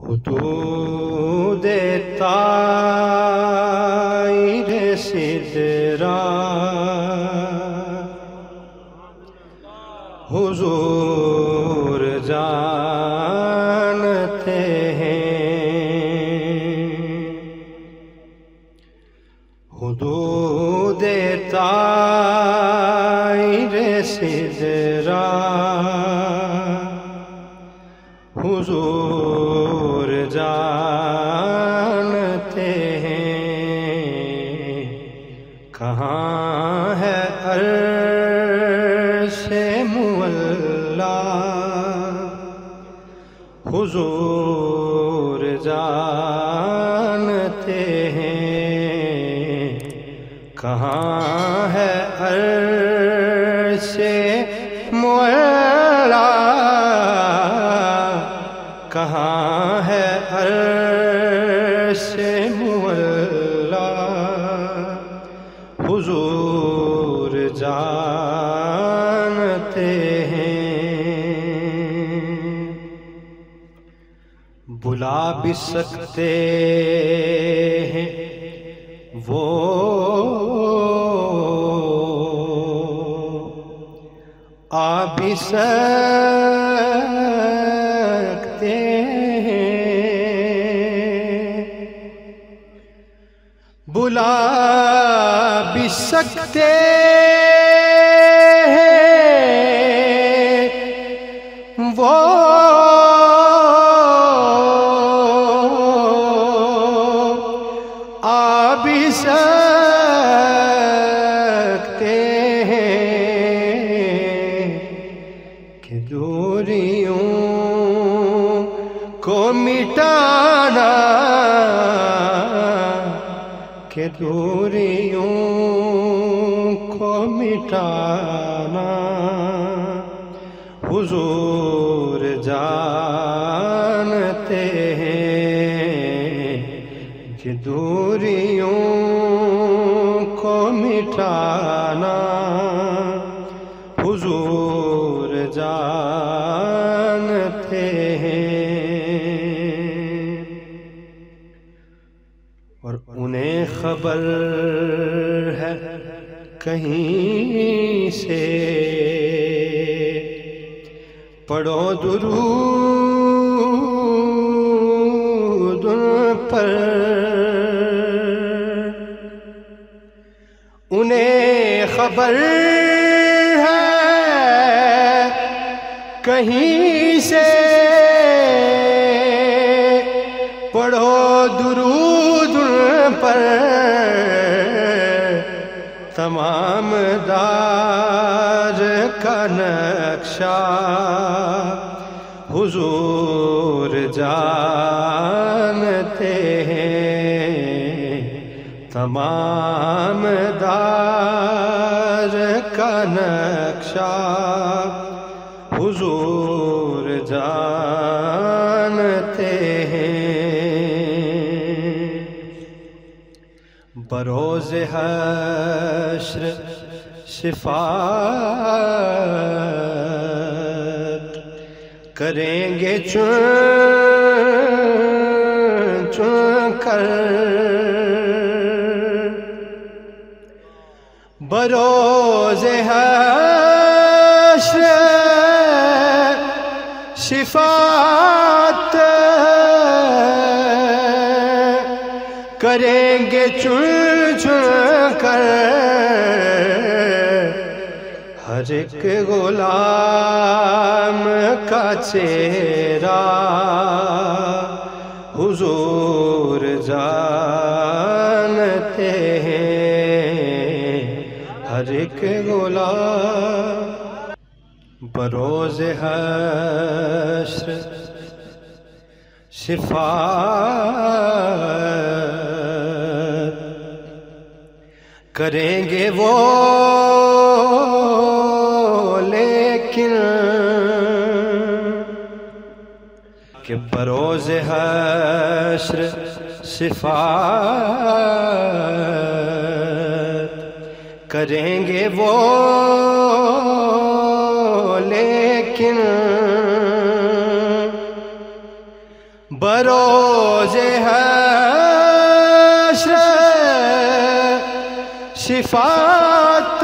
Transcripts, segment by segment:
حدود طائر سدرا حضور جانتے ہیں، حدود طائر سدرا حضور جانتے ہیں، کہاں ہے عرش معلا حضور جانتے ہیں، کہاں ہے عرش معلا، کہاں ہے عرش معلا حضور جانتے ہیں، بلا بھی سکتے ہیں وہ آ بھی سکتے ہیں، بلا بھی سکتے ہیں وہ آ بھی سکتے ہیں، کہ دوریوں کو مٹانا، کہ دوریوں کو مٹانا حضور جانتے ہیں، کہ دوریوں کو مٹانا حضور جانتے ہیں، اور انہیں خبر ہے کہیں سے، پڑھو درود ان پر، انہیں خبر ہے کہیں سے، پڑھو درود ان پر، تمام دار کا نقشہ حضور جانتے ہیں، تمام دار کا نقشہ حضور جانتے ہیں، بروز حشر شفاعت کریں گے چن چن کر، بروز حشر شفاعت کریں گے چن چن کر، ہر ایک غلام کا چہرہ حضور جانتے ہیں، ہر ایک غلام بروز حشر شفاعت کریں گے وہ، لیکن کہ بروز حشر شفاعت کریں گے وہ، لیکن بروز حشر شفاعت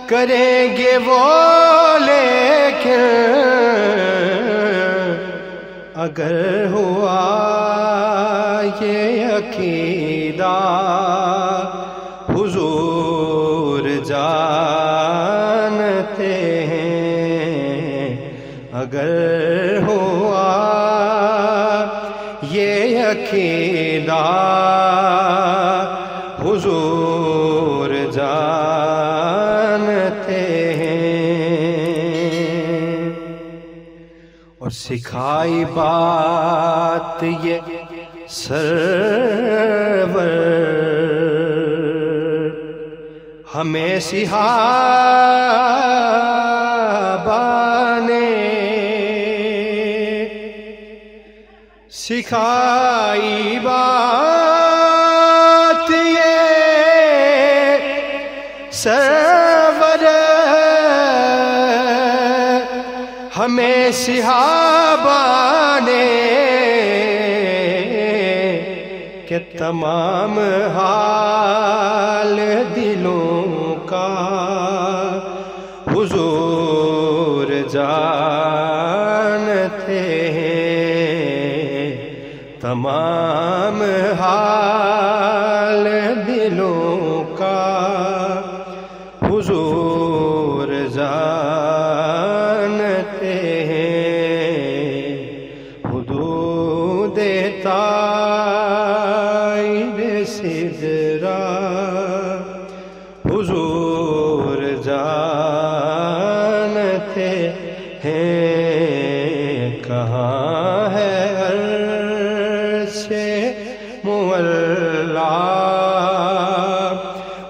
کریں گے وہ، لیکن اگر ہوا یہ عقیدہ حضور جانتے ہیں، اگر ہوا یہ عقیدہ حضور جانتے ہیں، اور سکھائی بات یہ سرور ہمیں صحابہ نے سکھائی بات یہ سرور ہمیں صحابہ نے، کہ تمام حال دلوں کا حضور جانتے ہیں، تمام حال دلوں کا حضور جانتے ہیں، حدود تائب سدرہ حضور جانتے ہیں، کہاں ہے عرش معلیٰ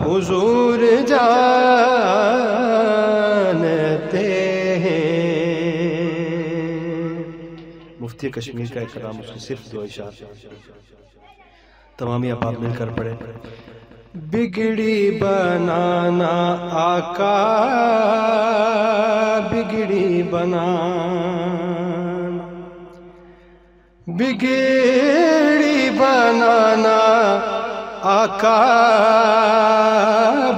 حضور جانتے ہیں۔ مفتی کشمیر کا ایک کلام، اس کی صرف دو اشعار تمامی احباب مل کر پڑھے۔ بگڑی بنانا آقا، بگڑی بنانا، بگڑی بنانا آقا،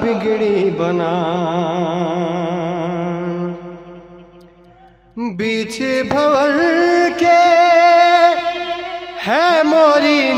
بگڑی بنانا، بیچ بھور کے ہے موری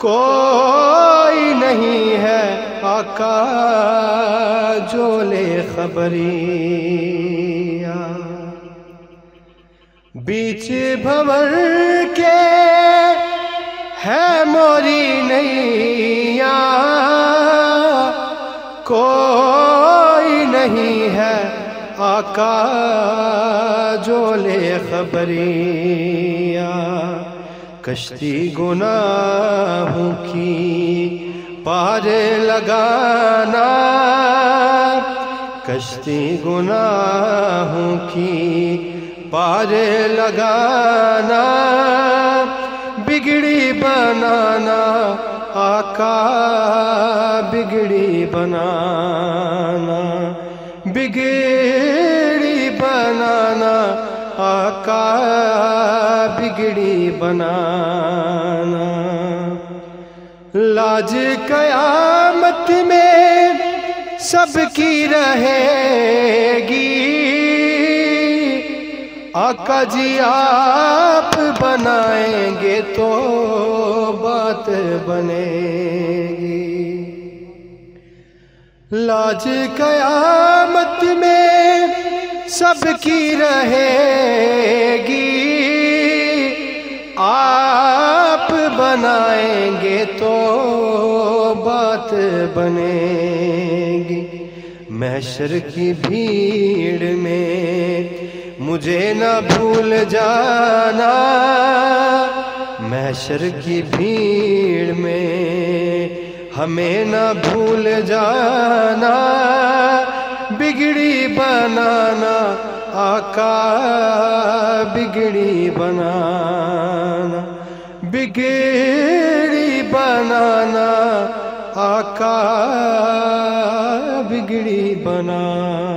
کوئی نہیں ہے آقا جو لے خبریا، بیچ بھور کے ہے موری نیا، کوئی نہیں ہے آقا جو لے خبریا، کشتی گناہوں کی پار لگانا، کشتی گناہوں کی پار لگانا، بگڑی بنانا آقا، بگڑی بنانا، بگڑی بنانا آقا، بگڑی بنانا، لاج قیامت میں سب کی رہے گی، آقا جی آپ بنائیں گے تو بات بنے گی، لاج قیامت میں سب کی رہے گی، آپ بنائیں گے تو بات بنے گی، محشر کی بھیڑ میں مجھے نہ بھول جانا، محشر کی بھیڑ میں ہمیں نہ بھول جانا، بگڑی بنانا آقا، بگڑی بنانا، بگڑی بنانا آقا، بگڑی بنانا۔